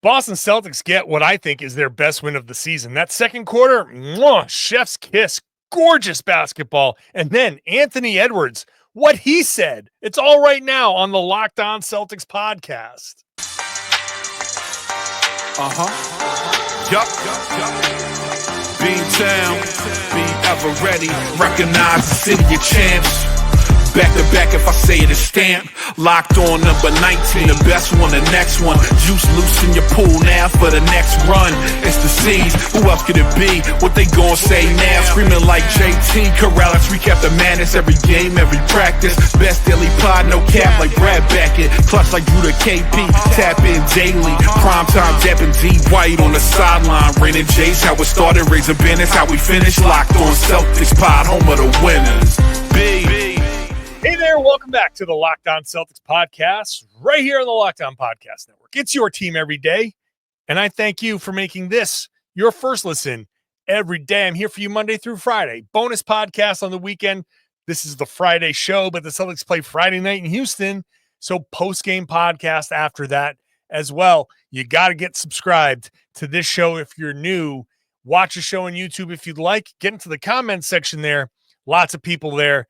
Boston Celtics get what I think is their best win of the season. That second quarter, chef's kiss, gorgeous basketball. And then Anthony Edwards, what he said. It's all right now on the Locked On Celtics podcast. Yup. Beantown, be ever ready. Recognize the city of champs. Back to back, if I say it, it's stamp. Locked on number 19, the best one, the next one. Juice loose in your pool now for the next run. It's the C's, who else could it be? What they gon' say now? Screaming like JT, Karalis, recap the madness. Every game, every practice. Best daily pod, no cap like Brad Beckett. Clutch like Drew to KP, tap in daily. Primetime dapping D White on the sideline. Raining J's, how it started, raising banners, how we finish. Locked on Celtics pod, home of the winners. Hey there, welcome back to the Locked On Celtics podcast, right here on the Locked On Podcast Network. It's your team every day, and I thank you for making this your first listen every day. I'm here for you Monday through Friday. Bonus podcast on the weekend. This is the Friday show, but the Celtics play Friday night in Houston, so post-game podcast after that as well. You got to get subscribed to this show if you're new. Watch the show on YouTube if you'd like. Get into the comments section there. Lots of people there.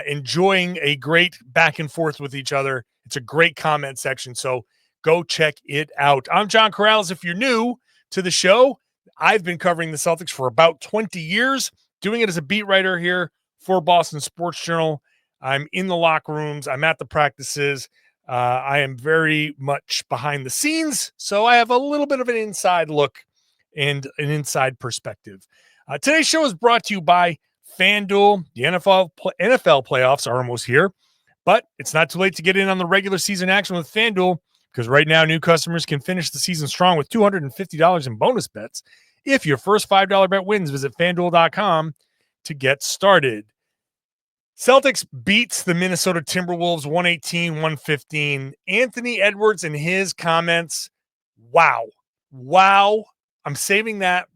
Enjoying a great back and forth with each other. It's a great comment section, so go check it out. I'm John Karalis. If you're new to the show, I've been covering the Celtics for about 20 years, doing it as a beat writer here for Boston Sports Journal. I'm in the locker rooms. I'm at the practices. I am very much behind the scenes, so I have a little bit of an inside look and an inside perspective. Today's show is brought to you by FanDuel. The NFL playoffs are almost here, but it's not too late to get in on the regular season action with FanDuel, because right now new customers can finish the season strong with $250 in bonus bets. If your first $5 bet wins, visit FanDuel.com to get started. Celtics beats the Minnesota Timberwolves 118-115. Anthony Edwards and his comments. Wow. I'm saving that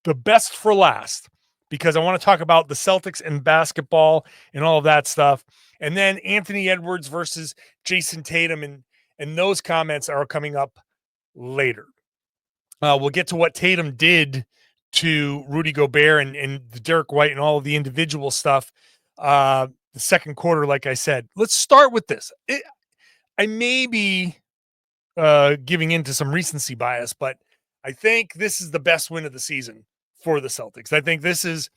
the best for last, because I want to talk about the Celtics and basketball and all of that stuff. And then Anthony Edwards versus Jayson Tatum, and those comments are coming up later. We'll get to what Tatum did to Rudy Gobert and Derrick White and all of the individual stuff. The second quarter, like I said. Let's start with this. I may be giving into some recency bias, but I think this is the best win of the season for the Celtics. I think this is,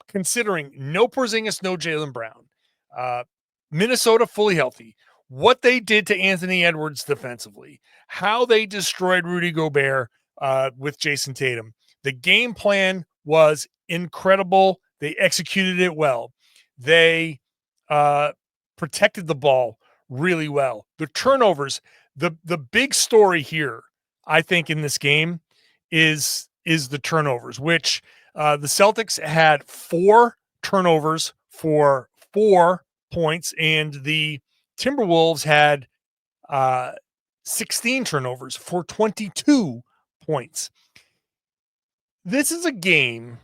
considering no Porzingis, no Jaylen Brown, Minnesota fully healthy, what they did to Anthony Edwards defensively, how they destroyed Rudy Gobert with Jayson Tatum. The game plan was incredible. They executed it well. They protected the ball really well. The turnovers, the big story here, I think, in this game is the turnovers, which the Celtics had 4 turnovers for 4 points, and the Timberwolves had 16 turnovers for 22 points. This is a game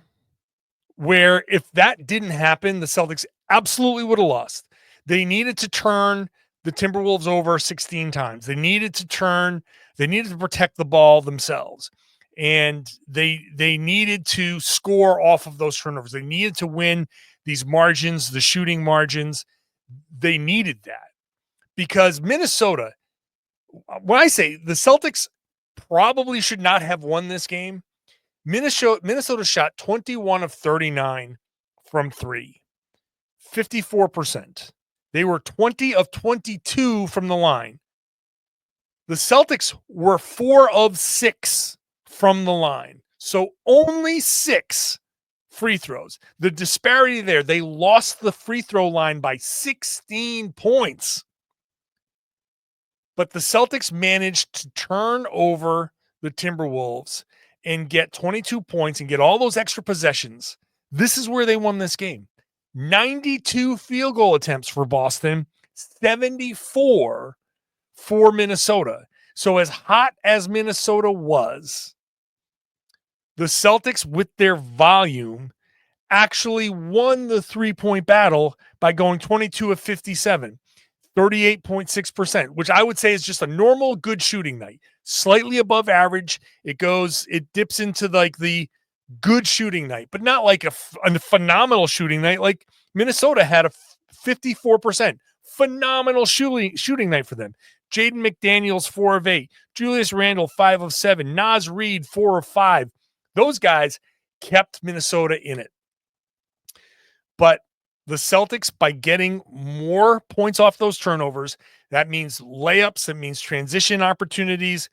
where if that didn't happen, the Celtics absolutely would have lost. They needed to turn the Timberwolves over 16 times. They needed to protect the ball themselves. And they needed to score off of those turnovers. They needed to win these margins, the shooting margins. They needed that because Minnesota, when I say the Celtics probably should not have won this game, Minnesota shot 21 of 39 from 3, 54%. They were 20 of 22 from the line. The Celtics were 4 of 6 from the line. So only 6 free throws. The disparity there, they lost the free throw line by 16 points. But the Celtics managed to turn over the Timberwolves and get 22 points and get all those extra possessions. This is where they won this game. 92 field goal attempts for Boston, 74 for Minnesota. So as hot as Minnesota was, the Celtics, with their volume, actually won the three-point battle by going 22 of 57. 38.6%, which I would say is just a normal good shooting night, slightly above average. It dips into like the good shooting night, but not like a phenomenal shooting night. Like Minnesota had a 54% phenomenal shooting night for them. Jaden McDaniels, 4 of 8. Julius Randle, 5 of 7. Naz Reid, 4 of 5. Those guys kept Minnesota in it. But the Celtics, by getting more points off those turnovers, that means layups, it means transition opportunities,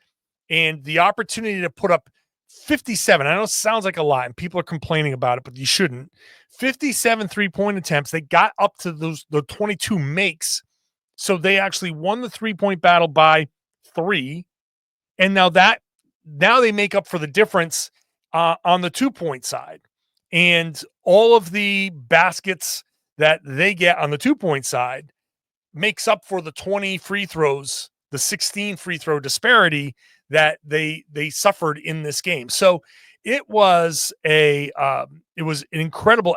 and the opportunity to put up 57. I know it sounds like a lot, and people are complaining about it, but you shouldn't. 57 three-point attempts. They got up to the 22 makes, so they actually won the three-point battle by 3. And now they make up for the difference on the 2-point side. And all of the baskets that they get on the 2-point side makes up for the 20 free throws, the 16 free throw disparity that they suffered in this game. So it was an incredible,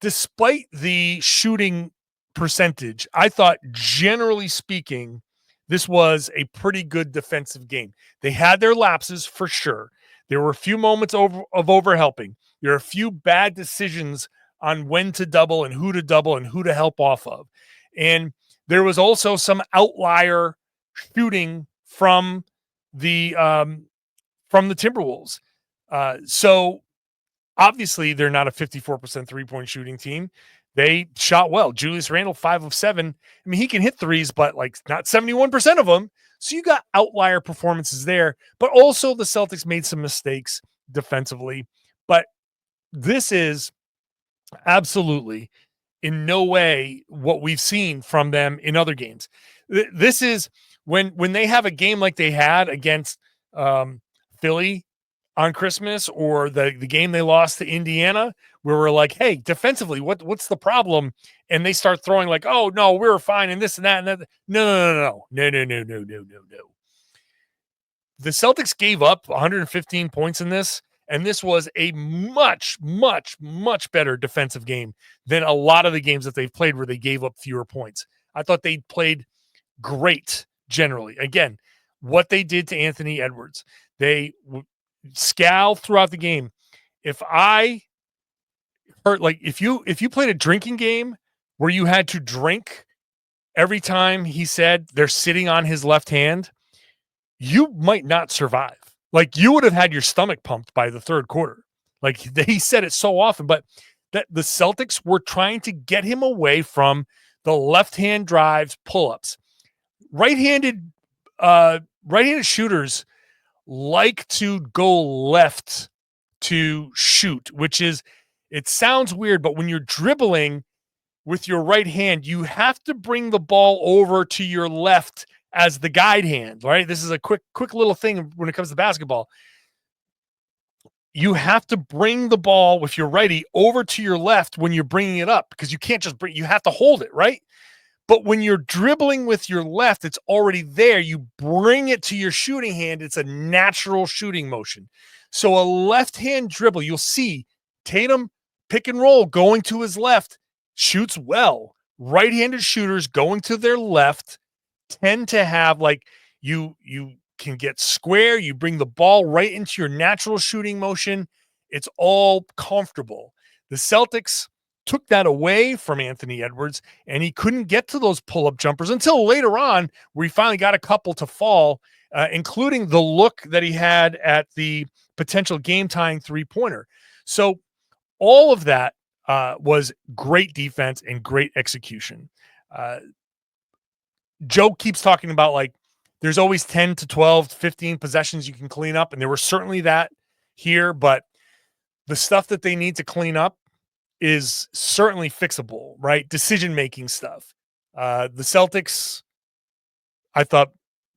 despite the shooting percentage, I thought generally speaking, this was a pretty good defensive game. They had their lapses for sure. There were a few moments of overhelping. There are a few bad decisions on when to double and who to help off of. And there was also some outlier shooting from the Timberwolves. So obviously they're not a 54% three-point shooting team. They shot well. Julius Randle, 5 of 7. I mean, he can hit threes, but like not 71% of them. So you got outlier performances there, but also the Celtics made some mistakes defensively. But this is absolutely in no way what we've seen from them in other games. This is when they have a game like they had against Philly on Christmas, or the game they lost to Indiana, where we're like, hey, defensively, what's the problem? And they start throwing like, oh no, we're fine, and this and that and that. No. The Celtics gave up 115 points in this, and this was a much, much, much better defensive game than a lot of the games that they've played where they gave up fewer points. I thought they played great generally. Again, what they did to Anthony Edwards, they scowl throughout the game. If I heard, like, if you played a drinking game where you had to drink every time he said they're sitting on his left hand, you might not survive. Like, you would have had your stomach pumped by the third quarter. Like, he said it so often, but that the Celtics were trying to get him away from the left-hand drives, pull-ups. Right-handed shooters like to go left to shoot, which is, it sounds weird, but when you're dribbling with your right hand, you have to bring the ball over to your left as the guide hand, right? This is a quick little thing when it comes to basketball. You have to bring the ball with your righty over to your left when you're bringing it up, because you can't just you have to hold it, right? But when you're dribbling with your left, it's already there. You bring it to your shooting hand. It's a natural shooting motion. So a left-hand dribble, you'll see Tatum pick and roll going to his left, shoots well. Right-handed shooters going to their left tend to have, like, you can get square. You bring the ball right into your natural shooting motion. It's all comfortable. The Celtics took that away from Anthony Edwards, and he couldn't get to those pull-up jumpers until later on, where he finally got a couple to fall, including the look that he had at the potential game-tying three-pointer. So all of that was great defense and great execution. Joe keeps talking about, like, there's always 10 to 12, 15 possessions you can clean up, and there was certainly that here, but the stuff that they need to clean up is certainly fixable, right? Decision-making stuff. The Celtics, I thought,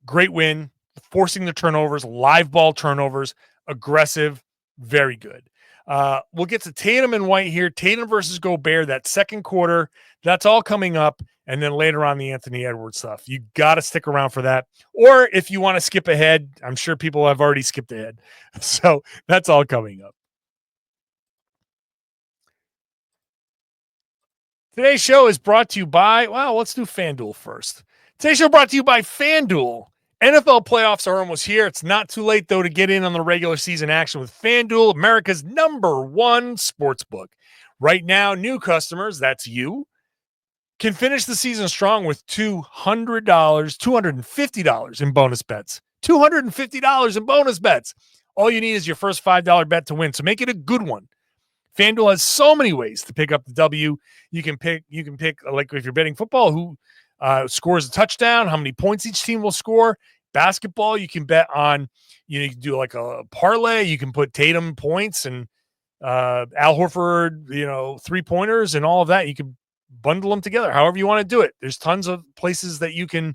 great win, forcing the turnovers, live ball turnovers, aggressive, very good. We'll get to Tatum and White here. Tatum versus Gobert, that second quarter, that's all coming up. And then later on, the Anthony Edwards stuff. You got to stick around for that. Or if you want to skip ahead, I'm sure people have already skipped ahead. So that's all coming up. Today's show is brought to you by, well, let's do FanDuel first. Today's show brought to you by FanDuel. NFL playoffs are almost here. It's not too late, though, to get in on the regular season action with FanDuel, America's #1 sportsbook. Right now, new customers, that's you, can finish the season strong with $250 in bonus bets. $250 in bonus bets. All you need is your first $5 bet to win, so make it a good one. FanDuel has so many ways to pick up the W. You can pick, like if you're betting football, who scores a touchdown, how many points each team will score. Basketball, you can bet on, you can do like a parlay. You can put Tatum points and Al Horford, 3-pointers and all of that. You can bundle them together however you want to do it. There's tons of ways that you can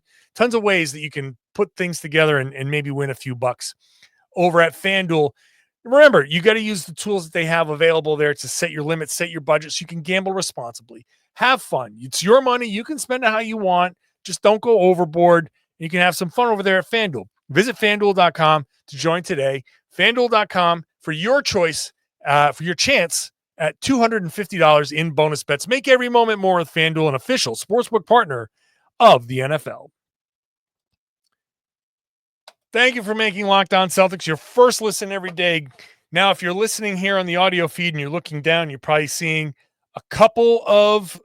put things together and maybe win a few bucks over at FanDuel. Remember, you got to use the tools that they have available there to set your limits, set your budget, so you can gamble responsibly. Have fun. It's your money. You can spend it how you want. Just don't go overboard. You can have some fun over there at FanDuel. Visit FanDuel.com to join today. FanDuel.com for your choice, for your chance at $250 in bonus bets. Make every moment more with FanDuel, an official sportsbook partner of the NFL. Thank you for making Locked On Celtics your first listen every day. Now, if you're listening here on the audio feed and you're looking down, you're probably seeing a couple of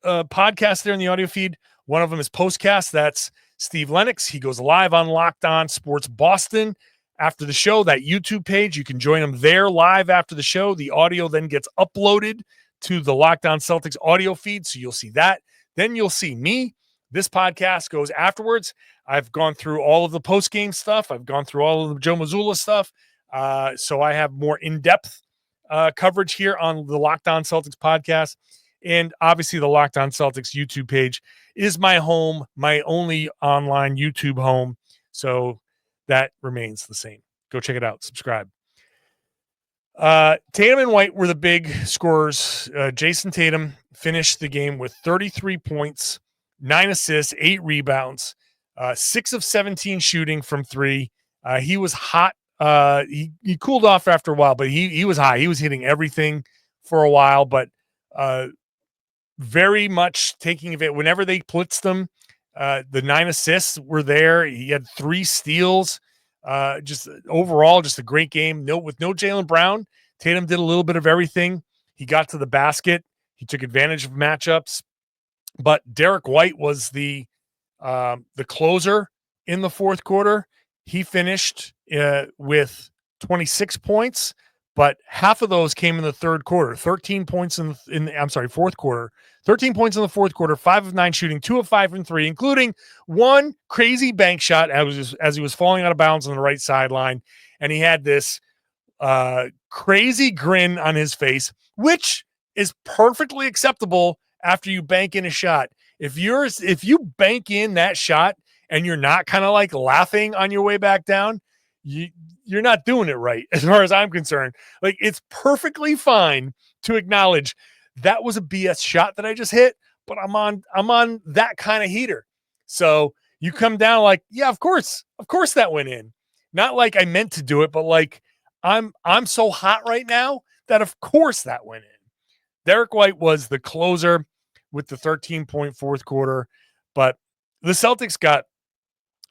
podcasts there in the audio feed. One of them is Postcast. That's Steve Lennox. He goes live on Locked On Sports Boston after the show. That YouTube page, you can join him there live after the show. The audio then gets uploaded to the Locked On Celtics audio feed, so you'll see that. Then you'll see me. This podcast goes afterwards. I've gone through all of the post-game stuff. I've gone through all of the Joe Mazzulla stuff. So I have more in-depth coverage here on the Locked On Celtics podcast. And obviously the Locked On Celtics YouTube page is my home, my only online YouTube home. So that remains the same. Go check it out. Subscribe. Tatum and White were the big scorers. Jayson Tatum finished the game with 33 points, 9 assists, 8 rebounds, 6 of 17 shooting from 3. He was hot. He cooled off after a while, but he was high. He was hitting everything for a while, but very much taking of it. Whenever they blitzed him, the 9 assists were there. He had 3 steals. Just overall, just a great game. With no Jaylen Brown, Tatum did a little bit of everything. He got to the basket. He took advantage of matchups. But Derrick White was the closer in the fourth quarter. He finished with 26 points, but half of those came in the third quarter. 13 points fourth quarter. 13 points in the fourth quarter, 5 of 9 shooting, 2 of 5 from 3, including one crazy bank shot as he was falling out of bounds on the right sideline. And he had this crazy grin on his face, which is perfectly acceptable after you bank in a shot. If you bank in that shot and you're not kind of like laughing on your way back down, you're not doing it right, as far as I'm concerned. Like, it's perfectly fine to acknowledge that was a BS shot that I just hit, but I'm on that kind of heater. So you come down like, yeah, of course that went in. Not like I meant to do it, but like I'm so hot right now that of course that went in. Derrick White was the closer with the 13-point fourth quarter, but the Celtics got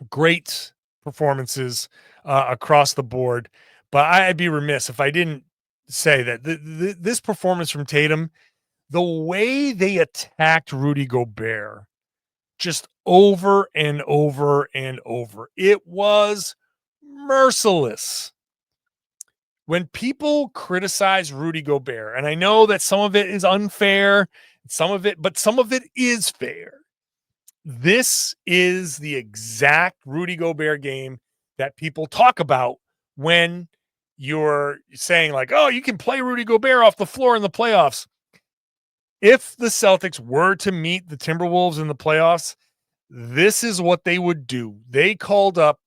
great performances across the board. But I'd be remiss if I didn't say that this performance from Tatum, the way they attacked Rudy Gobert just over and over and over, it was merciless. When people criticize Rudy Gobert, and I know that some of it is unfair, but some of it is fair. This is the exact Rudy Gobert game that people talk about when you're saying like, oh, you can play Rudy Gobert off the floor in the playoffs. If the Celtics were to meet the Timberwolves in the playoffs, this is what they would do. They called up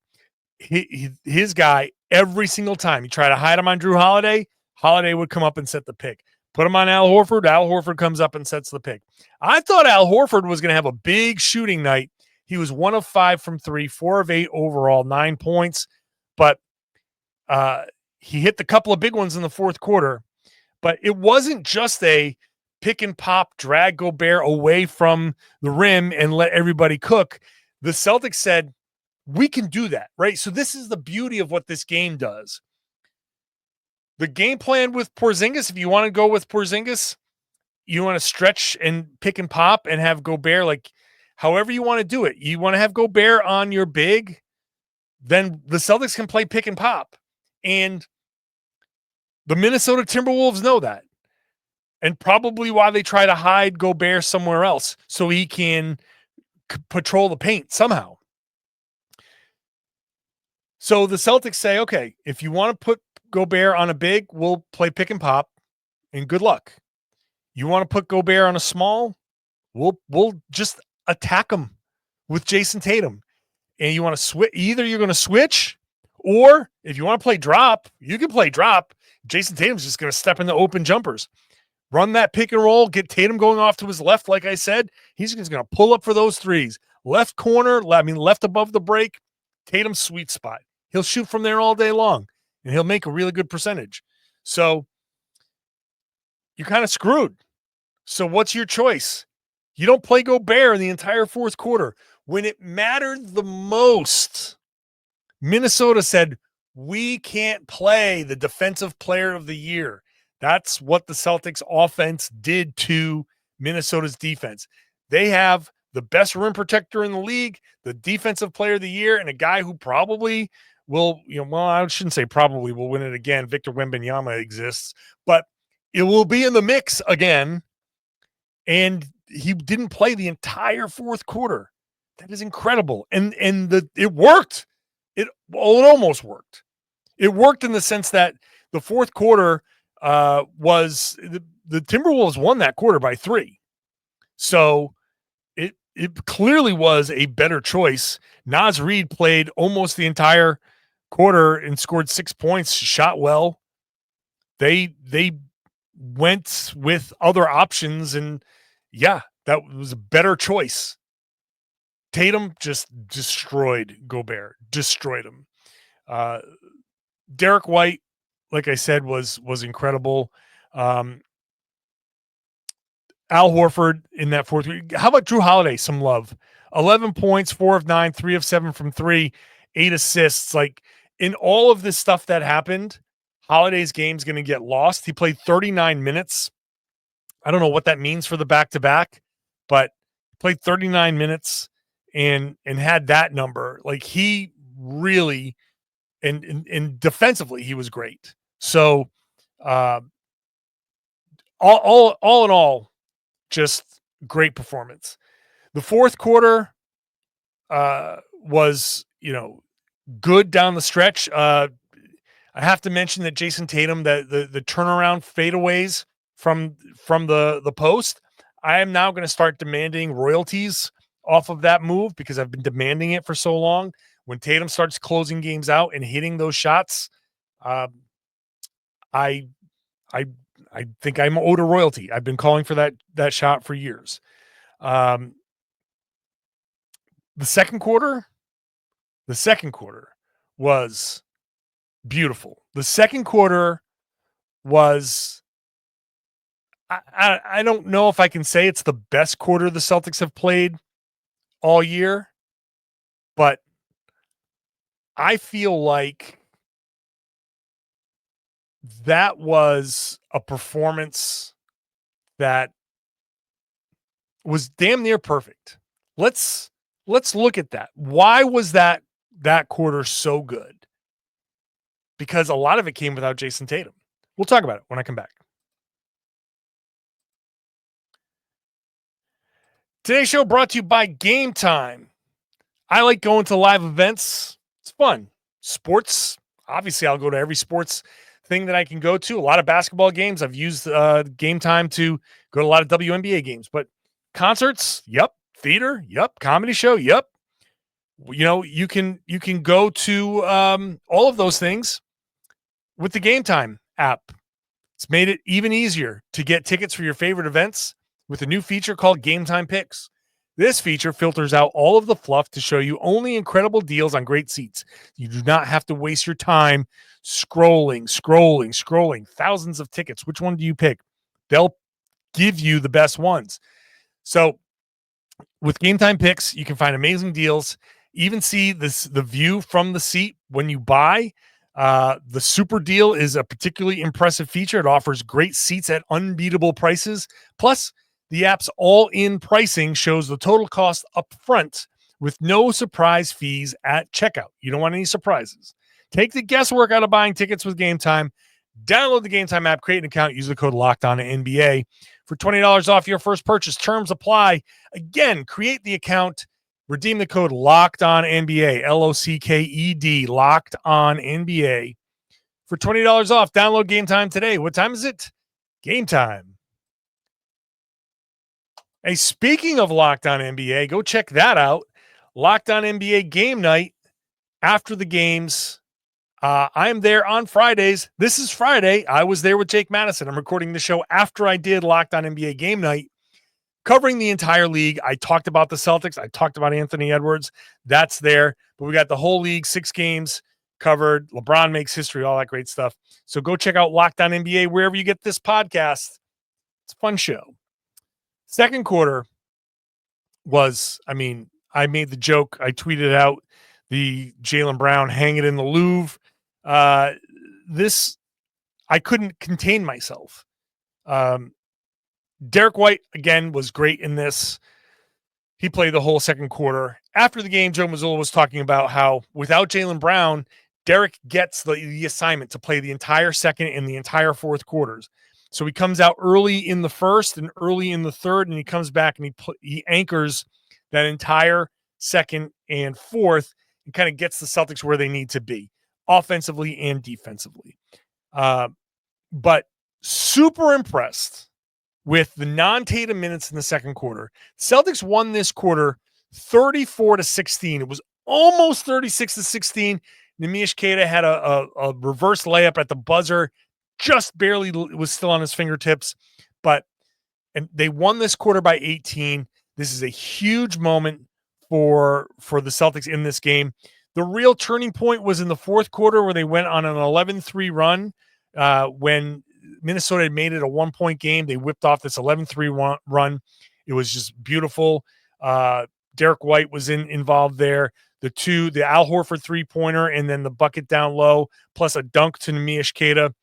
his guy every single time. You try to hide him on Drew Holiday, Holiday would come up and set the pick. Put him on Al Horford comes up and sets the pick. I thought Al Horford was going to have a big shooting night. He was 1 of 5 from 3, 4 of 8 overall, 9 points. But he hit the couple of big ones in the fourth quarter. But it wasn't just a pick and pop, drag Gobert away from the rim and let everybody cook. The Celtics said, we can do that, right? So this is the beauty of what this game does. The game plan with Porzingis, if you want to go with Porzingis, you want to stretch and pick and pop and have Gobert, like however you want to do it. You want to have Gobert on your big, then the Celtics can play pick and pop. And the Minnesota Timberwolves know that. And probably why they try to hide Gobert somewhere else so he can patrol the paint somehow. So the Celtics say, okay, if you want to put Gobert on a big, we'll play pick and pop, and good luck. You want to put Gobert on a small, we'll just attack him with Jayson Tatum. And you want to switch, either you're going to switch, or if you want to play drop, you can play drop. Jayson Tatum's just going to step in the open jumpers. Run that pick and roll, get Tatum going off to his left, like I said. He's just going to pull up for those threes. Left corner, left above the break, Tatum's sweet spot. He'll shoot from there all day long, and he'll make a really good percentage. So you're kind of screwed. So what's your choice? You don't play Gobert in the entire fourth quarter. When it mattered the most, Minnesota said, we can't play the defensive player of the year. That's what the Celtics offense did to Minnesota's defense. They have the best rim protector in the league, the defensive player of the year, and a guy who probably will, I shouldn't say probably will win it again. Victor Wembanyama exists, but it will be in the mix again. And he didn't play the entire fourth quarter. That is incredible. And it worked. It almost worked. It worked in the sense that the fourth quarter was the Timberwolves won that quarter by 3. So it clearly was a better choice. Naz Reid played almost the entire quarter and scored 6 points, shot well. They went with other options, and yeah, that was a better choice. Tatum just destroyed Gobert, destroyed him. Derrick White, like I said, was incredible. Al Horford in that fourth. How about Drew Holiday? Some love. 11 points, 4 of 9, 3 of 7 from 3, 8 assists. Like in all of this stuff that happened, Holiday's game's going to get lost. He played 39 minutes. I don't know what that means for the back-to-back, but played 39 minutes and had that number. Like he really, and defensively, he was great. So all in all, just great performance. The fourth quarter was, good down the stretch. I have to mention that Jayson Tatum, the turnaround fadeaways from the post, I am now going to start demanding royalties off of that move because I've been demanding it for so long. When Tatum starts closing games out and hitting those shots, I think I'm owed a royalty. I've been calling for that shot for years. The second quarter was beautiful. The second quarter was, I don't know if I can say it's the best quarter the Celtics have played all year, but I feel like that was a performance that was damn near perfect. Let's look at that. Why was that quarter so good? Because a lot of it came without Jayson Tatum. We'll talk about it when I come back. Today's show brought to you by Game Time. I like going to live events. It's fun. Sports, obviously I'll go to every sports thing that I can go to. A lot of basketball games. I've used Game Time to go to a lot of WNBA games. But concerts, yep. Theater, yep. Comedy show, yep. You can go to all of those things with the Game Time app. It's made it even easier to get tickets for your favorite events with a new feature called Game Time Picks. This feature filters out all of the fluff to show you only incredible deals on great seats. You do not have to waste your time scrolling thousands of tickets. Which one do you pick? They'll give you the best ones. So with Game Time Picks, you can find amazing deals. Even see the view from the seat when you buy. The super deal is a particularly impressive feature. It offers great seats at unbeatable prices. Plus, the app's all-in pricing shows the total cost up front with no surprise fees at checkout. You don't want any surprises. Take the guesswork out of buying tickets with Game Time. Download the Game Time app, create an account, use the code LOCKEDONNBA for $20 off your first purchase. Terms apply. Again, create the account, redeem the code LOCKEDONNBA, LOCKED, LOCKEDONNBA for $20 off. Download Game Time today. What time is it? Game time. Hey, speaking of Locked On NBA, go check that out. Locked On NBA game night after the games. I'm there on Fridays. This is Friday. I was there with Jake Madison. I'm recording the show after I did Locked On NBA game night, covering the entire league. I talked about the Celtics. I talked about Anthony Edwards. That's there. But we got the whole league, 6 games covered. LeBron makes history, all that great stuff. So go check out Locked On NBA wherever you get this podcast. It's a fun show. Second quarter was, I made the joke. I tweeted out the Jaylen Brown hang it in the Louvre. I couldn't contain myself. Derrick White, again, was great in this. He played the whole second quarter. After the game, Joe Mazzulla was talking about how without Jaylen Brown, Derrick gets the assignment to play the entire second and the entire fourth quarters. So he comes out early in the first and early in the third, and he comes back and he anchors that entire second and fourth and kind of gets the Celtics where they need to be, offensively and defensively. But super impressed with the non-Tatum minutes in the second quarter. Celtics won this quarter 34-16. It was almost 36-16. Neemias Queta had a reverse layup at the buzzer, just barely was still on his fingertips, and they won this quarter by 18. This is a huge moment for the Celtics in this game. The real turning point was in the fourth quarter where they went on an 11-3 run. When Minnesota had made it a 1-point game, they whipped off this 11-3 run. It was just beautiful. Derrick White was involved there. The Al Horford 3-pointer and then the bucket down low, plus a dunk to Neemias Queta.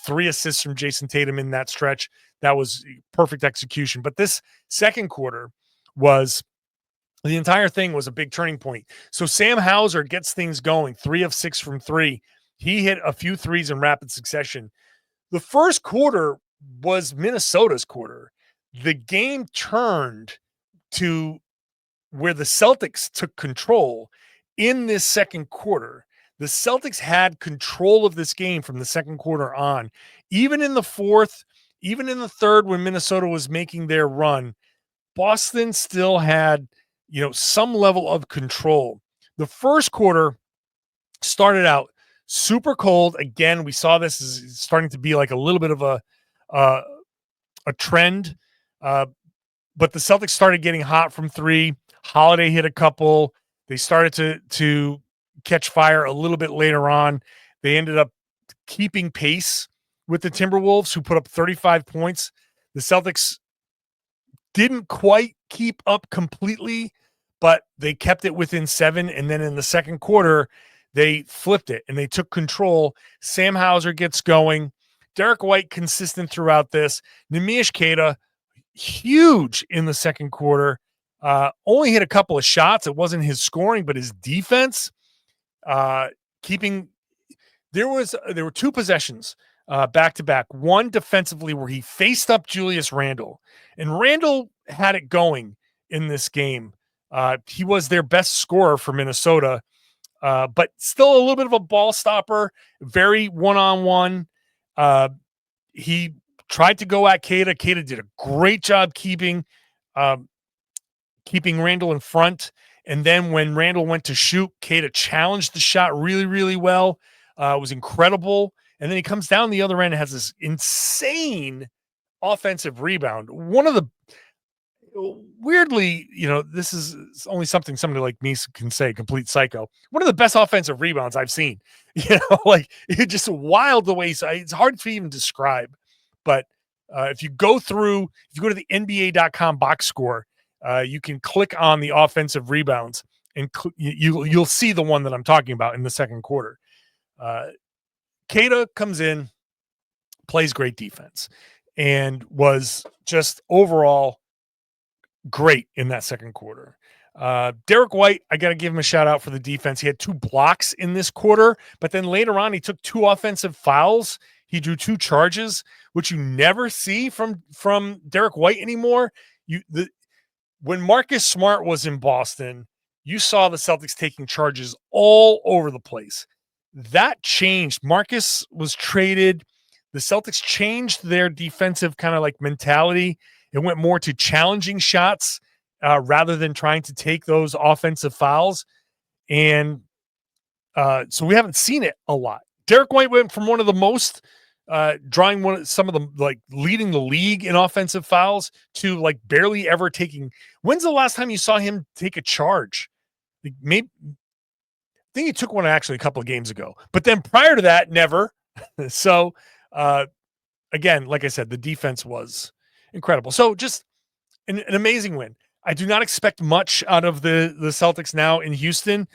3 assists from Jayson Tatum in that stretch. That was perfect execution. But this second quarter the entire thing was a big turning point. So Sam Hauser gets things going, 3 of 6 from 3. He hit a few threes in rapid succession. The first quarter was Minnesota's quarter. The game turned to where the Celtics took control in this second quarter. The Celtics had control of this game from the second quarter on. Even in the fourth, even in the third, when Minnesota was making their run, Boston still had, some level of control. The first quarter started out super cold. Again, we saw this is starting to be like a little bit of a trend. But the Celtics started getting hot from 3. Holiday hit a couple. They started to catch fire a little bit later on. They ended up keeping pace with the Timberwolves, who put up 35 points. The Celtics didn't quite keep up completely, but they kept it within 7. And then in the second quarter, they flipped it and they took control. Sam Hauser gets going. Derrick White consistent throughout this. Neemias Queta, huge in the second quarter. Only hit a couple of shots. It wasn't his scoring, but his defense. There were 2 possessions back to back. One defensively where he faced up Julius Randle, and Randle had it going in this game. He was their best scorer for Minnesota, but still a little bit of a ball stopper, very one-on-one. He tried to go at Queta. Queta did a great job keeping Randle in front. And then when Randle went to shoot, Queta challenged the shot really, really well. It was incredible. And then he comes down the other end and has this insane offensive rebound. One of the weirdly, this is only something somebody like me can say, complete psycho. One of the best offensive rebounds I've seen. It's just wild the way it's hard to even describe. But If you go to the NBA.com box score, you can click on the offensive rebounds, and you'll see the one that I'm talking about in the second quarter. Kata comes in, plays great defense, and was just overall great in that second quarter. Derrick White, I got to give him a shout out for the defense. He had 2 blocks in this quarter, but then later on, he took 2 offensive fouls. He drew 2 charges, which you never see from Derrick White anymore. When Marcus Smart was in Boston, you saw the Celtics taking charges all over the place. That changed. Marcus was traded. The Celtics changed their defensive kind of like mentality. It went more to challenging shots rather than trying to take those offensive fouls. And so we haven't seen it a lot. Derrick White went from one of the most some of them like leading the league in offensive fouls to like barely ever taking. When's the last time you saw him take a charge? Like maybe I think he took one actually a couple of games ago, but then prior to that, never. So again, like I said, the defense was incredible. So just an amazing win. I do not expect much out of the Celtics now in Houston.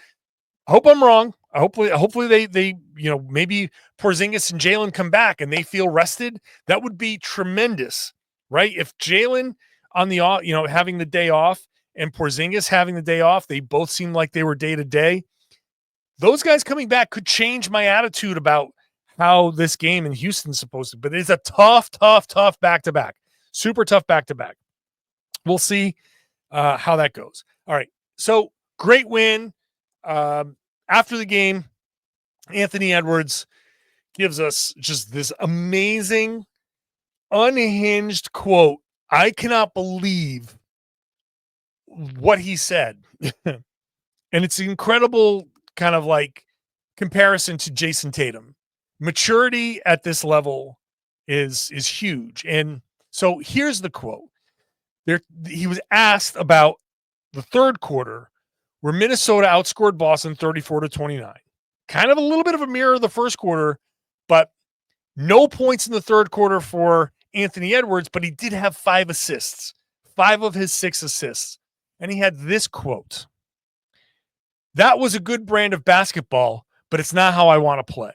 I hope I'm wrong. Hopefully they maybe Porzingis and Jaylen come back and they feel rested. That would be tremendous, right? If Jaylen on the having the day off and Porzingis having the day off, they both seem like they were day to day. Those guys coming back could change my attitude about how this game in Houston's supposed to. But it's a tough back-to-back. Super tough back-to-back. We'll see how that goes. All right. So great win. After the game, Anthony Edwards gives us just this amazing, unhinged quote. I cannot believe what he said. And it's an incredible kind of like comparison to Jayson Tatum. Maturity at this level is huge. And so here's the quote. He was asked about the third quarter where Minnesota outscored Boston 34-29. Kind of a little bit of a mirror of the first quarter, but no points in the third quarter for Anthony Edwards, but he did have 5 assists, 5 of his 6 assists. And he had this quote. That was a good brand of basketball, but it's not how I want to play.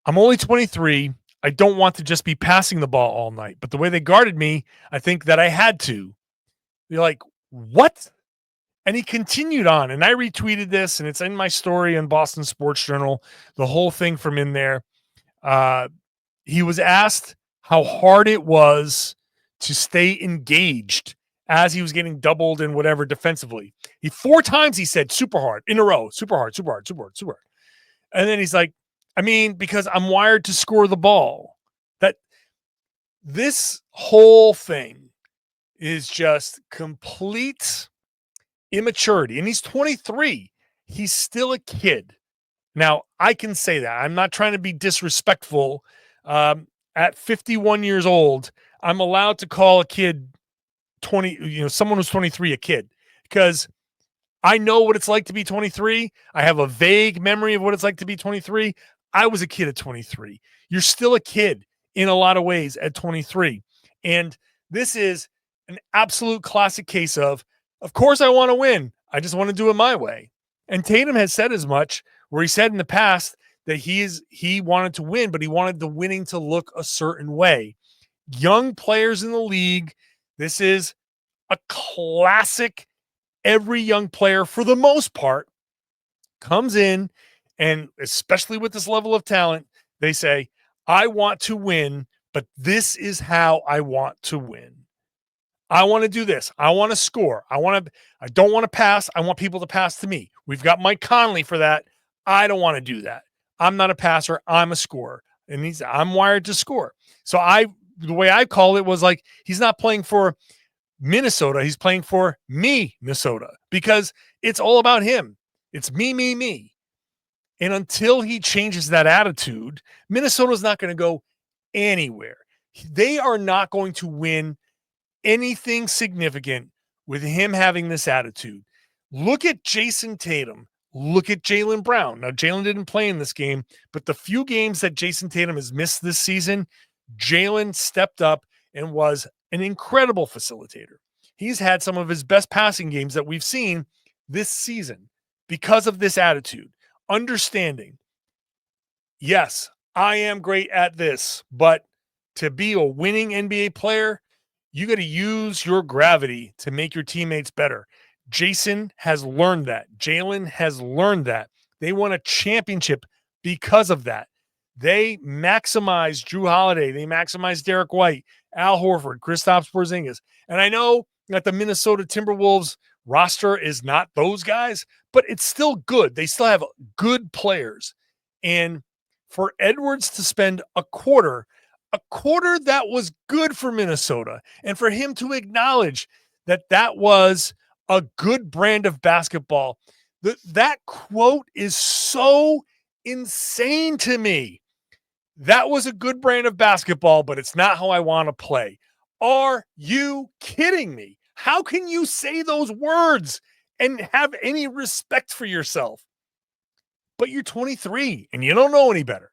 I'm only 23. I don't want to just be passing the ball all night, but the way they guarded me, I think that I had to. You're like, what? And he continued on, and I retweeted this, and it's in my story in Boston Sports Journal, the whole thing from in there. He was asked how hard it was to stay engaged as he was getting doubled and whatever defensively. 4 times he said super hard in a row, super hard. And then he's like, I mean, because I'm wired to score the ball. That this whole thing is just complete immaturity. And he's 23. He's still a kid. Now, I can say that. I'm not trying to be disrespectful. At 51 years old, I'm allowed to call a kid 20, someone who's 23 a kid, because I know what it's like to be 23. I have a vague memory of what it's like to be 23. I was a kid at 23. You're still a kid in a lot of ways at 23. And this is an absolute classic case of course I want to win. I just want to do it my way. And Tatum has said as much, where he said in the past that he wanted to win, but he wanted the winning to look a certain way. Young players in the league, this is a classic. Every young player, for the most part, comes in, and especially with this level of talent, they say, I want to win, but this is how I want to win. I want to do this. I want to score. I don't want to pass. I want people to pass to me. We've got Mike Conley for that. I don't want to do that. I'm not a passer. I'm a scorer. And I'm wired to score. So the way I call it was like, he's not playing for Minnesota. He's playing for me, Minnesota, because it's all about him. It's me. And until he changes that attitude, Minnesota's not going to go anywhere. They are not going to win anything significant with him having this attitude. Look at Jayson Tatum. Look at Jaylen Brown. Now, Jaylen didn't play in this game, but the few games that Jayson Tatum has missed this season, Jaylen stepped up and was an incredible facilitator. He's had some of his best passing games that we've seen this season because of this attitude, understanding, yes, I am great at this, but to be a winning NBA player, you got to use your gravity to make your teammates better. Jayson has learned that. Jaylen has learned that. They won a championship because of that. They maximized Drew Holiday. They maximized Derrick White, Al Horford, Kristaps Porzingis. And I know that the Minnesota Timberwolves roster is not those guys, but it's still good. They still have good players. And for Edwards to spend a quarter that was good for Minnesota, and for him to acknowledge that that was a good brand of basketball, that quote is so insane to me. That was a good brand of basketball, but it's not how I want to play. Are you kidding me? How can you say those words and have any respect for yourself? But you're 23 and you don't know any better.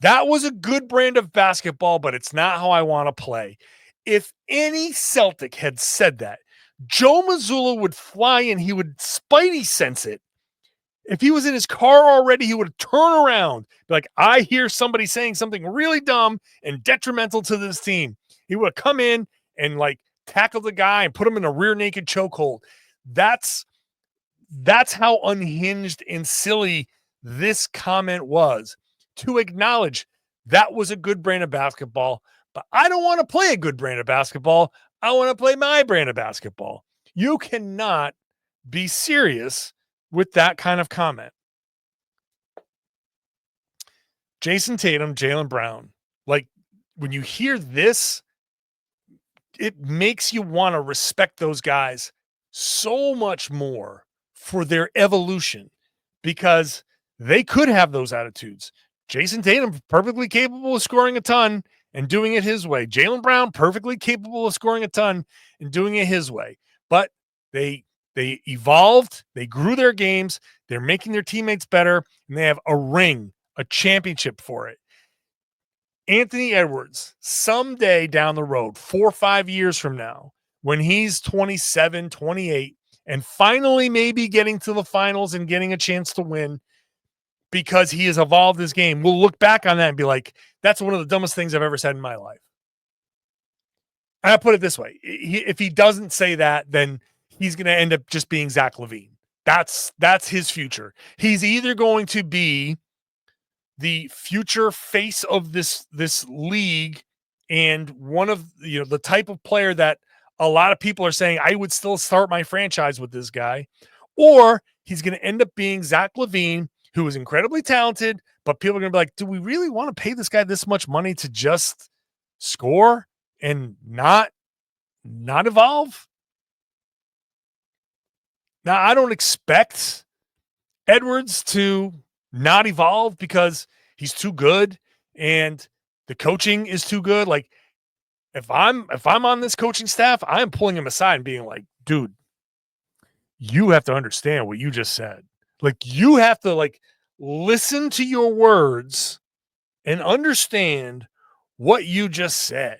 That was a good brand of basketball, but it's not how I want to play. If any Celtic had said that, Joe Mazzulla would fly in. He would spidey sense it. If he was in his car already, he would turn around. Be like, I hear somebody saying something really dumb and detrimental to this team. He would have come in and like tackle the guy and put him in a rear naked chokehold. That's how unhinged and silly this comment was. To acknowledge that was a good brand of basketball, but I don't want to play a good brand of basketball. I want to play my brand of basketball. You cannot be serious with that kind of comment. Jayson Tatum, Jaylen Brown, like when you hear this, it makes you want to respect those guys so much more for their evolution, because they could have those attitudes. Jayson Tatum, perfectly capable of scoring a ton and doing it his way. Jaylen Brown, perfectly capable of scoring a ton and doing it his way. But they evolved, they grew their games, they're making their teammates better, and they have a ring, a championship for it. Anthony Edwards, someday down the road, 4 or 5 years from now, when he's 27, 28, and finally maybe getting to the finals and getting a chance to win because he has evolved his game, we'll look back on that and be like, that's one of the dumbest things I've ever said in my life. And I put it this way. If he doesn't say that, then he's going to end up just being Zach LaVine. That's his future. He's either going to be the future face of this league and one of the type of player that a lot of people are saying I would still start my franchise with this guy, or he's going to end up being Zach LaVine, who is incredibly talented, but people are going to be like, do we really want to pay this guy this much money to just score and not evolve? Now, I don't expect Edwards to not evolve because he's too good and the coaching is too good. Like if I'm on this coaching staff, I'm pulling him aside and being like, dude, you have to understand what you just said. Like you have to listen to your words and understand what you just said.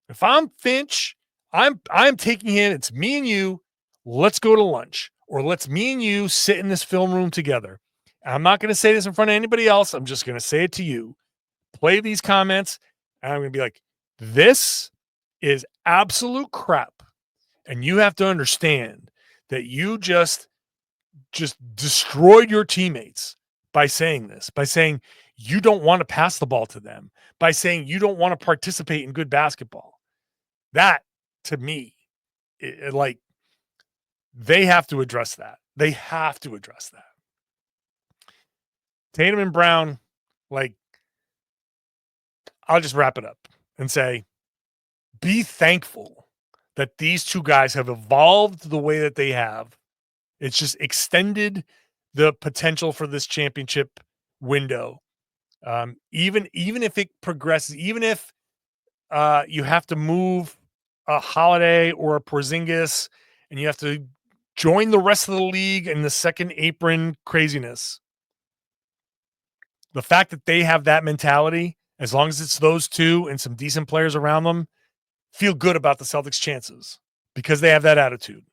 If I'm Finch, I'm taking him. It's me and you. Let's go to lunch, or let's me and you sit in this film room together. I'm not going to say this in front of anybody else. I'm just going to say it to you. Play these comments, and I'm going to be like, this is absolute crap. And you have to understand that you just destroyed your teammates by saying this, by saying you don't want to pass the ball to them, by saying you don't want to participate in good basketball. That, to me, they have to address that. They have to address that. Tatum and Brown, I'll just wrap it up and say, be thankful that these two guys have evolved the way that they have. It's just extended the potential for this championship window. Even if it progresses, even if you have to move a Holiday or a Porzingis and you have to join the rest of the league in the second apron craziness, the fact that they have that mentality as long as it's those two and some decent players around them, feel good about the Celtics' chances because they have that attitude.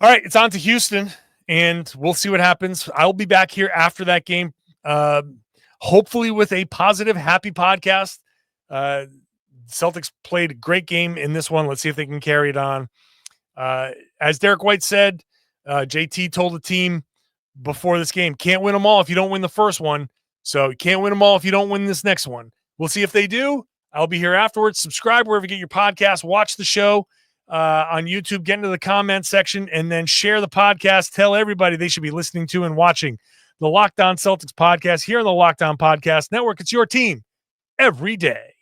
All right, it's on to Houston, and we'll see what happens. I'll be back here after that game, hopefully with a positive, happy podcast. Celtics played a great game in this one. Let's see if they can carry it on. As Derrick White said, JT told the team before this game, can't win them all if you don't win the first one. So you can't win them all if you don't win this next one. We'll see if they do. I'll be here afterwards. Subscribe wherever you get your podcast. Watch the show on YouTube. Get into the comment section and then share the podcast. Tell everybody they should be listening to and watching the Locked On Celtics podcast here on the Locked On Podcast Network. It's your team every day.